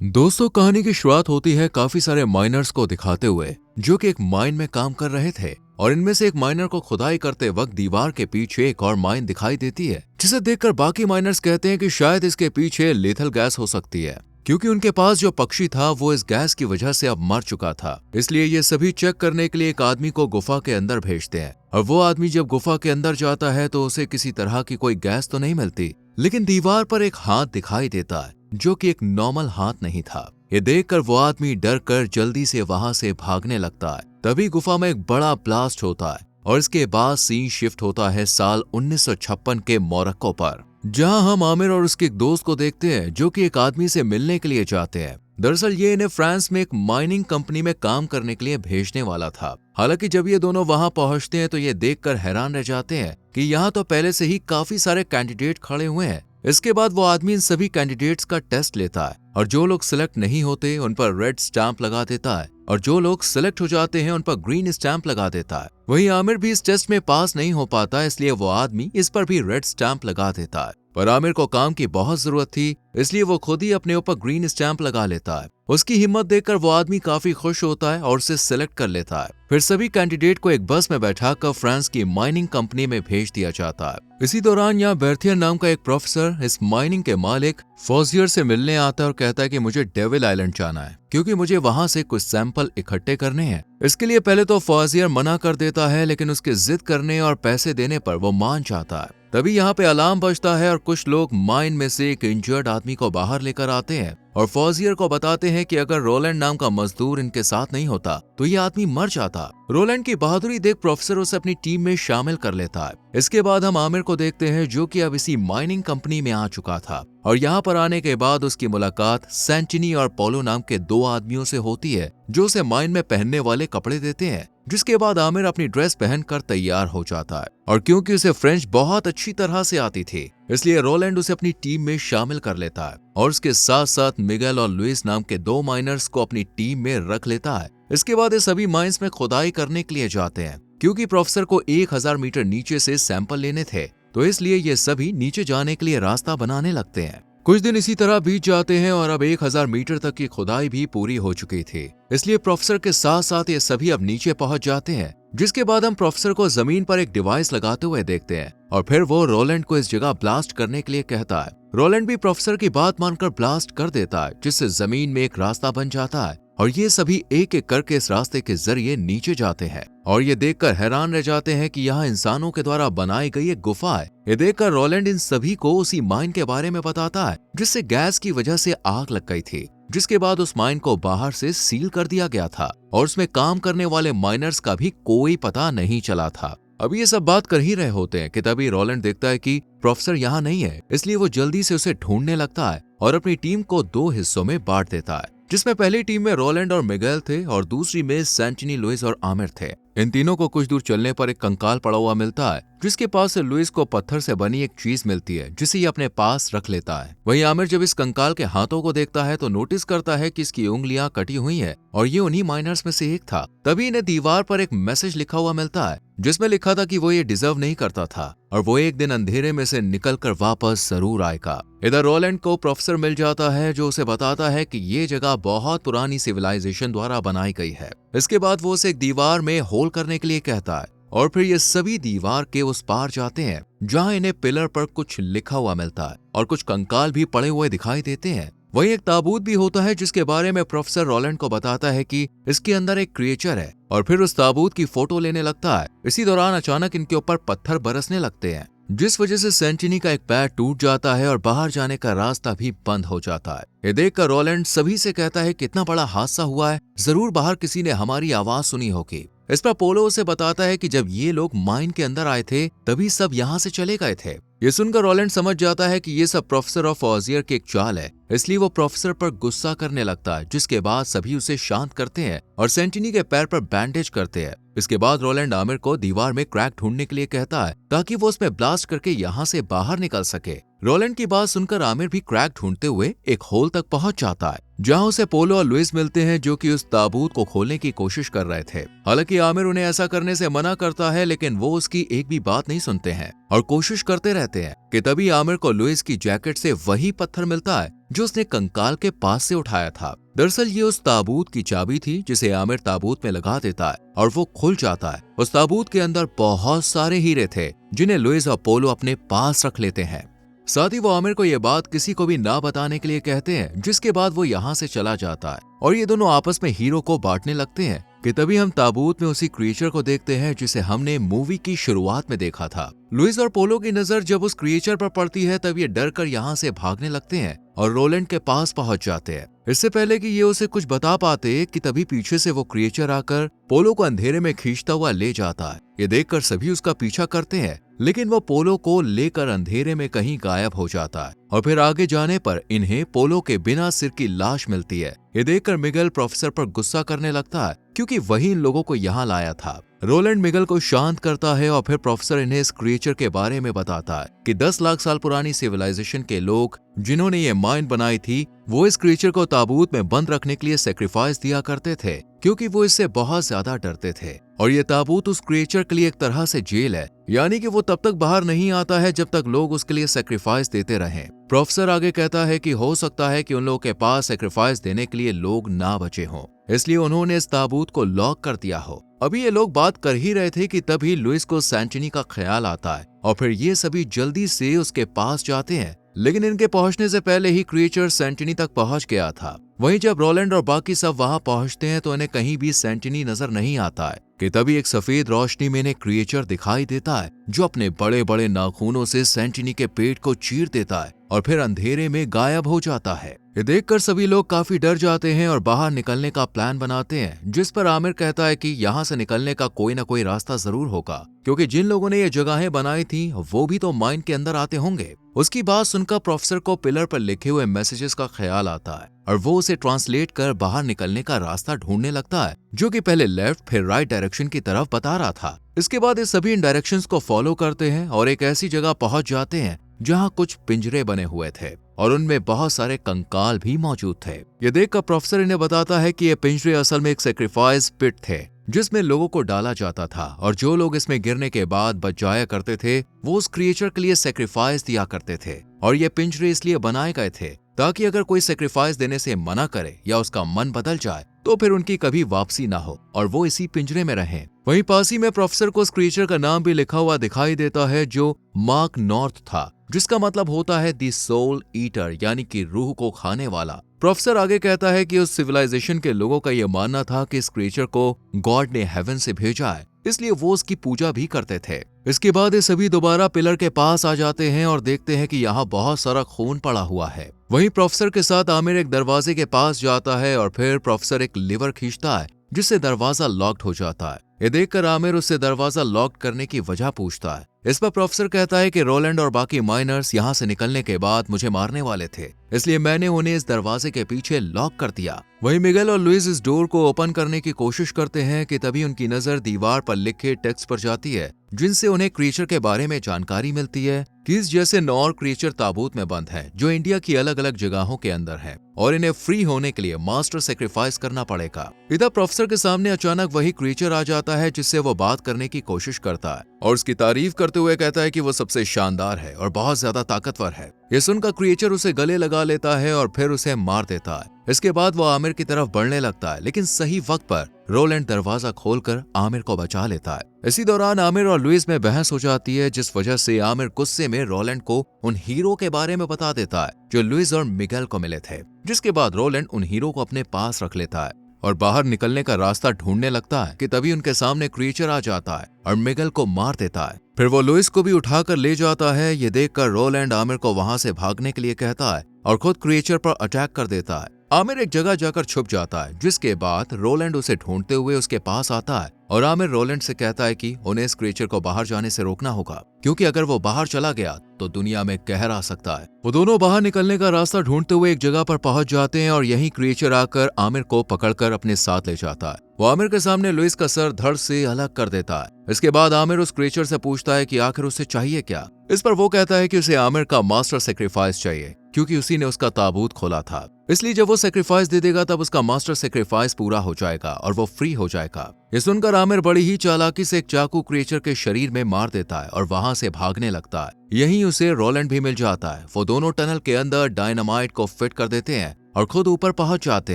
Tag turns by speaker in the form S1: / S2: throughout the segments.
S1: दोस्तों, कहानी की शुरुआत होती है काफी सारे माइनर्स को दिखाते हुए जो कि एक माइन में काम कर रहे थे। और इनमें से एक माइनर को खुदाई करते वक्त दीवार के पीछे एक और माइन दिखाई देती है, जिसे देखकर बाकी माइनर्स कहते हैं कि शायद इसके पीछे लेथल गैस हो सकती है, क्योंकि उनके पास जो पक्षी था वो इस गैस की वजह से अब मर चुका था। इसलिए ये सभी चेक करने के लिए एक आदमी को गुफा के अंदर भेजते हैं। और वो आदमी जब गुफा के अंदर जाता है तो उसे किसी तरह की कोई गैस तो नहीं मिलती, लेकिन दीवार पर एक हाथ दिखाई देता है जो कि एक नॉर्मल हाथ नहीं था। ये देखकर वो आदमी डर कर जल्दी से वहां से भागने लगता है। तभी गुफा में एक बड़ा ब्लास्ट होता है और इसके बाद सीन शिफ्ट होता है साल 1956 के मोरक्को पर, जहां हम आमिर और उसके एक दोस्त को देखते हैं जो कि एक आदमी से मिलने के लिए जाते हैं। दरअसल ये इन्हें फ्रांस में एक माइनिंग कंपनी में काम करने के लिए भेजने वाला था। हालांकि जब ये दोनों वहां पहुंचते हैं तो ये देखकर हैरान रह जाते हैं कि यहाँ तो पहले से ही काफी सारे कैंडिडेट खड़े हुए हैं। इसके बाद वो आदमी इन सभी कैंडिडेट्स का टेस्ट लेता है और जो लोग सिलेक्ट नहीं होते उन पर रेड स्टैंप लगा देता है और जो लोग सिलेक्ट हो जाते हैं उन पर ग्रीन स्टैंप लगा देता है। वहीं आमिर भी इस टेस्ट में पास नहीं हो पाता, इसलिए वो आदमी इस पर भी रेड स्टैंप लगा देता है। पर आमिर को काम की बहुत जरूरत थी, इसलिए वो खुद ही अपने ऊपर ग्रीन स्टैंप लगा लेता है। उसकी हिम्मत देखकर वो आदमी काफी खुश होता है और उसे सिलेक्ट कर लेता है। फिर सभी कैंडिडेट को एक बस में बैठाकर फ्रांस की माइनिंग कंपनी में भेज दिया जाता है। इसी दौरान यहाँ बेर्थियर नाम का एक प्रोफेसर इस माइनिंग के मालिक फॉजियर से मिलने आता है और कहता है कि मुझे डेविल आइलैंड जाना है, क्योंकि मुझे वहां से कुछ सैंपल इकट्ठे करने हैं। इसके लिए पहले तो फॉजियर मना कर देता है, लेकिन उसके जिद करने और पैसे देने पर वो मान जाता है। तभी यहाँ पे अलार्म बजता है और कुछ लोग माइन में से एक इंजर्ड आदमी को बाहर लेकर आते हैं और फॉजियर को बताते हैं कि अगर रोलैंड नाम का मजदूर इनके साथ नहीं होता तो ये आदमी मर जाता। रोलैंड की बहादुरी देख प्रोफेसर उसे अपनी टीम में शामिल कर लेता है। इसके बाद हम आमिर को देखते हैं जो कि अब इसी माइनिंग कंपनी में आ चुका था और यहाँ पर आने के बाद उसकी मुलाकात सेंटिनी और पोलो नाम के दो आदमियों से होती है जो उसे माइन में पहनने वाले कपड़े देते हैं। जिसके बाद आमिर अपनी ड्रेस पहनकर तैयार हो जाता है और क्योंकि उसे फ्रेंच बहुत अच्छी तरह से आती थी, इसलिए रोलैंड उसे अपनी टीम में शामिल कर लेता है और उसके साथ साथ मिगेल और लुइस नाम के दो माइनर्स को अपनी टीम में रख लेता है। इसके बाद ये सभी माइंस में खुदाई करने के लिए जाते हैं, क्योंकि प्रोफेसर को 1000 मीटर नीचे से सैंपल लेने थे, तो इसलिए ये सभी नीचे जाने के लिए रास्ता बनाने लगते हैं। कुछ दिन इसी तरह बीत जाते हैं और अब 1000 मीटर तक की खुदाई भी पूरी हो चुकी थी, इसलिए प्रोफेसर के साथ साथ ये सभी अब नीचे पहुंच जाते हैं। जिसके बाद हम प्रोफेसर को जमीन पर एक डिवाइस लगाते हुए देखते हैं और फिर वो रोलैंड को इस जगह ब्लास्ट करने के लिए कहता है। रोलैंड भी प्रोफेसर की बात मानकर ब्लास्ट कर देता है, जिससे जमीन में एक रास्ता बन जाता है और ये सभी एक एक करके इस रास्ते के जरिए नीचे जाते हैं और ये देखकर हैरान रह जाते हैं कि यहाँ इंसानों के द्वारा बनाई गई एक गुफा है। ये देखकर रोलैंड इन सभी को उसी माइन के बारे में बताता है जिससे गैस की वजह से आग लग गई थी। जिसके बाद उस माइन को बाहर से सील कर दिया गया था और उसमें काम करने वाले माइनर्स का भी कोई पता नहीं चला था। अब ये सब बात कर ही रहे होते हैं कि तभी रोलैंड देखता है कि प्रोफेसर यहाँ नहीं है, इसलिए वो जल्दी से उसे ढूंढने लगता है और अपनी टीम को 2 हिस्सों में बांट देता है, जिसमें पहली टीम में रोलैंड और मिगेल थे और दूसरी में सेंटिनी, लुइस और आमिर थे। इन तीनों को कुछ दूर चलने पर एक कंकाल पड़ा हुआ मिलता है, जिसके पास से लुइस को पत्थर से बनी एक चीज मिलती है जिसे ये अपने पास रख लेता है। वहीं आमिर जब इस कंकाल के हाथों को देखता है तो नोटिस करता है कि इसकी उंगलियां कटी हुई हैं और ये उन्हीं माइनर्स में से एक था। तभी इन्हें दीवार पर एक मैसेज लिखा हुआ मिलता है जिसमें लिखा था कि वो ये डिजर्व नहीं करता था और वो एक दिन अंधेरे में से निकलकर वापस जरूर आएगा। इधर रोलैंड को प्रोफेसर मिल जाता है जो उसे बताता है कि ये जगह बहुत पुरानी सिविलाइजेशन द्वारा बनाई गई है। इसके बाद वो उसे एक दीवार में होल करने के लिए कहता है और फिर ये सभी दीवार के उस पार जाते हैं जहां इन्हें पिलर पर कुछ लिखा हुआ मिलता है और कुछ कंकाल भी पड़े हुए दिखाई देते हैं। वहीं एक ताबूत भी होता है जिसके बारे में प्रोफेसर रोलैंड को बताता है कि इसके अंदर एक क्रिएचर है और फिर उस ताबूत की फोटो लेने लगता है। इसी दौरान अचानक इनके ऊपर पत्थर बरसने लगते हैं, जिस वजह से सेंटिनी का एक पैर टूट जाता है और बाहर जाने का रास्ता भी बंद हो जाता है। ये देखकर रोलैंड सभी से कहता है कि इतना बड़ा हादसा हुआ है, जरूर बाहर किसी ने हमारी आवाज सुनी होगी। इस पर पोलो उसे बताता है कि जब ये लोग माइन के अंदर आए थे तभी सब यहाँ से चले गए थे। ये सुनकर रोलैंड समझ जाता है कि ये सब प्रोफेसर और फॉजियर की एक चाल है, इसलिए वो प्रोफेसर पर गुस्सा करने लगता है। जिसके बाद सभी उसे शांत करते हैं और सेंटिनी के पैर पर बैंडेज करते हैं। इसके बाद रोलैंड आमिर को दीवार में क्रैक ढूंढने के लिए कहता है ताकि वो उसमें ब्लास्ट करके यहाँ से बाहर निकल सके। रोलैंड की बात सुनकर आमिर भी क्रैक ढूंढते हुए एक होल तक पहुंच जाता है जहां उसे पोलो और लुइस मिलते हैं जो कि उस ताबूत को खोलने की कोशिश कर रहे थे। हालांकि आमिर उन्हें ऐसा करने से मना करता है, लेकिन वो उसकी एक भी बात नहीं सुनते हैं और कोशिश करते रहते हैं कि तभी आमिर को लुइस की जैकेट से वही पत्थर मिलता है जो उसने कंकाल के पास से उठाया था। दरअसल ये उस ताबूत की चाबी थी जिसे आमिर ताबूत में लगा देता है और वो खुल जाता है। उस ताबूत के अंदर बहुत सारे हीरे थे जिन्हें लुइस और पोलो अपने पास रख लेते हैं। साथ ही वो आमिर को ये बात किसी को भी ना बताने के लिए कहते हैं, जिसके बाद वो यहाँ से चला जाता है और ये दोनों आपस में हीरो को बांटने लगते हैं कि तभी हम ताबूत में उसी क्रिएचर को देखते हैं जिसे हमने मूवी की शुरुआत में देखा था। लुइस और पोलो की नजर जब उस क्रिएचर पर पड़ती है तब ये डर कर यहाँ से भागने लगते हैं और रोलैंड के पास पहुंच जाते हैं। इससे पहले कि ये उसे कुछ बता पाते कि तभी पीछे से वो क्रिएचर आकर पोलो को अंधेरे में खींचता हुआ ले जाता है। ये देखकर सभी उसका पीछा करते हैं, लेकिन वो पोलो को लेकर अंधेरे में कहीं गायब हो जाता है और फिर आगे जाने पर इन्हें पोलो के बिना सिर की लाश मिलती है। ये देखकर मिगेल प्रोफेसर पर गुस्सा करने लगता है क्योंकि वही इन लोगों को यहाँ लाया था। रोलैंड मिगेल को शांत करता है और फिर प्रोफेसर इन्हें इस क्रिएचर के बारे में बताता है कि 10 लाख साल पुरानी सिविलाइजेशन के लोग जिन्होंने ये माइन बनाई थी वो इस क्रिएचर को ताबूत में बंद रखने के लिए सेक्रीफाइस दिया करते थे क्योंकि वो इससे बहुत ज्यादा डरते थे और ये ताबूत उस क्रिएचर के लिए एक तरह से जेल है, यानी कि वो तब तक बाहर नहीं आता है जब तक लोग उसके लिए सेक्रीफाइस देते रहें। प्रोफेसर आगे कहता है कि हो सकता है कि उन लोगों के पास सेक्रीफाइस देने के लिए लोग ना बचे हों, इसलिए उन्होंने इस ताबूत को लॉक कर दिया हो। अभी ये लोग बात कर ही रहे थे कि तभी लुइस को सैंटिनी का ख्याल आता है और फिर ये सभी जल्दी से उसके पास जाते हैं, लेकिन इनके पहुंचने से पहले ही क्रिएचर सैंटिनी तक पहुंच गया था। वहीं जब रोलैंड और बाकी सब वहां पहुंचते हैं तो इन्हें कहीं भी सैंटिनी नजर नहीं आता है कि तभी एक सफेद रोशनी में इन्हें क्रिएचर दिखाई देता है जो अपने बड़े बड़े नाखूनों से सैंटिनी के पेट को चीर देता है और फिर अंधेरे में गायब हो जाता है। ये देखकर सभी लोग काफी डर जाते हैं और बाहर निकलने का प्लान बनाते हैं, जिस पर आमिर कहता है कि यहाँ से निकलने का कोई ना कोई रास्ता जरूर होगा क्योंकि जिन लोगों ने ये जगहें बनाई थी वो भी तो माइन के अंदर आते होंगे। उसकी बात सुनकर प्रोफेसर को पिलर पर लिखे हुए मैसेजेस का ख्याल आता है और वो उसे ट्रांसलेट कर बाहर निकलने का रास्ता ढूंढने लगता है, जो कि पहले लेफ्ट फिर राइट डायरेक्शन की तरफ बता रहा था। इसके बाद ये सभी इन डायरेक्शंस को फॉलो करते हैं और एक ऐसी जगह पहुंच जाते हैं जहां कुछ पिंजरे बने हुए थे और उनमें बहुत सारे कंकाल भी मौजूद थे। ये देखकर प्रोफेसर इन्हें बताता है कि ये पिंजरे असल में एक सेक्रीफाइस पिट थे जिसमें लोगों को डाला जाता था और जो लोग इसमें गिरने के बाद बच जाया करते थे वो उस क्रिएचर के लिए सेक्रीफाइस दिया करते थे और ये पिंजरे इसलिए बनाए गए थे ताकि अगर कोई सेक्रीफाइस देने से मना करे या उसका मन बदल जाए तो फिर उनकी कभी वापसी ना हो और वो इसी पिंजरे में रहें। वहीं पास ही में प्रोफेसर को उस क्रिएचर का नाम भी लिखा हुआ दिखाई देता है जो मार्क नॉर्थ था, जिसका मतलब होता है दी सोल ईटर, यानी कि रूह को खाने वाला। प्रोफेसर आगे कहता है कि उस सिविलाइजेशन के लोगों का यह मानना था कि इस क्रिएचर को गॉड ने हेवन से भेजा है, इसलिए वो उसकी पूजा भी करते थे। इसके बाद ये सभी दोबारा पिलर के पास आ जाते हैं और देखते हैं कि यहाँ बहुत सारा खून पड़ा हुआ है। वहीं प्रोफेसर के साथ आमिर एक दरवाजे के पास जाता है और फिर प्रोफेसर एक लीवर खींचता है जिससे दरवाजा लॉक्ड हो जाता है। ये देखकर आमिर उससे दरवाजा लॉक करने की वजह पूछता है। इस पर प्रोफेसर कहता है कि रोलैंड और बाकी माइनर्स यहाँ से निकलने के बाद मुझे मारने वाले थे, इसलिए मैंने उन्हें इस दरवाजे के पीछे लॉक कर दिया। वहीं मिगेल और लुइस इस डोर को ओपन करने की कोशिश करते हैं कि तभी उनकी नजर दीवार पर लिखे टेक्स्ट पर जाती है जिनसे उन्हें क्रिएचर के बारे में जानकारी मिलती है कि इस जैसे 9 और क्रिएचर ताबूत में बंद है जो इंडिया की अलग अलग जगहों के अंदर है और इन्हें फ्री होने के लिए मास्टर सेक्रीफाइस करना पड़ेगा। इधर प्रोफेसर के सामने अचानक वही क्रिएचर आ जाता है जिससे वो बात करने की कोशिश करता है और उसकी तारीफ करते हुए कहता है कि वो सबसे शानदार है और बहुत ज्यादा ताकतवर है। ये सुनकर क्रिएचर उसे गले लगा लेता है और फिर उसे मार देता है। इसके बाद वो आमिर की तरफ बढ़ने लगता है, लेकिन सही वक्त पर रोलैंड दरवाजा खोलकर आमिर को बचा लेता है। इसी दौरान आमिर और लुइस में बहस हो जाती है जिस वजह से आमिर गुस्से में रोलैंड को उन हीरो के बारे में बता देता है जो लुइस और मिगेल को मिले थे, जिसके बाद रोलैंड उन हीरो को अपने पास रख लेता है और बाहर निकलने का रास्ता ढूंढने लगता है कि तभी उनके सामने क्रिएचर आ जाता है और मिगेल को मार देता है। फिर वो लुइस को भी उठाकर ले जाता है। ये देखकर रोलैंड आमिर को वहां से भागने के लिए कहता है और खुद क्रिएचर पर अटैक कर देता है। आमिर एक जगह जाकर छुप जाता है, जिसके बाद रोलैंड उसे ढूंढते हुए उसके पास आता है और आमिर रोलैंड से कहता है कि उन्हें इस क्रिएचर को बाहर जाने से रोकना होगा क्योंकि अगर वो बाहर चला गया तो दुनिया में कहर आ सकता है। वो दोनों बाहर निकलने का रास्ता ढूंढते हुए एक जगह पर पहुंच जाते हैं और यही क्रिएचर आकर आमिर को पकड़कर अपने साथ ले जाता है। वो आमिर के सामने लुइस का सर धड़ से अलग कर देता है। इसके बाद आमिर उस क्रिएचर से पूछता है कि आखिर उसे चाहिए क्या। इस पर वो कहता है कि उसे आमिर का मास्टर सेक्रीफाइस चाहिए क्योंकि उसी ने उसका ताबूत खोला था। इसलिए जब वो सेक्रीफाइस दे देगा तब उसका मास्टर सेक्रीफाइस पूरा हो जाएगा और वो फ्री हो जाएगा। ये सुनकर आमिर बड़ी ही चालाकी से एक चाकू क्रिएचर के शरीर में मार देता है और वहां से भागने लगता है। यहीं उसे रोलैंड भी मिल जाता है। वो दोनों टनल के अंदर डायनामाइट को फिट कर देते हैं और खुद ऊपर पहुंच जाते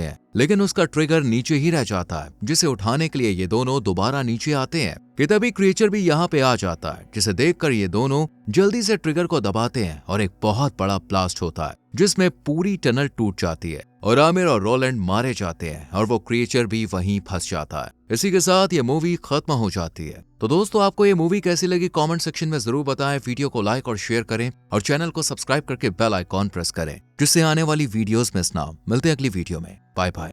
S1: हैं, लेकिन उसका ट्रिगर नीचे ही रह जाता है, जिसे उठाने के लिए ये दोनों दोबारा नीचे आते हैं कि तभी क्रिएचर भी यहाँ पे आ जाता है, जिसे देखकर ये दोनों जल्दी से ट्रिगर को दबाते हैं और एक बहुत बड़ा ब्लास्ट होता है जिसमें पूरी टनल टूट जाती है और आमिर और रोलैंड मारे जाते हैं और वो क्रिएचर भी वहीं फंस जाता है। इसी के साथ ये मूवी खत्म हो जाती है। तो दोस्तों, आपको ये मूवी कैसी लगी कमेंट सेक्शन में जरूर बताएं। वीडियो को लाइक और शेयर करें और चैनल को सब्सक्राइब करके बेल आइकॉन प्रेस करें जिससे आने वाली वीडियोस मिस ना हो। मिलते हैं अगली वीडियो में। Bye bye.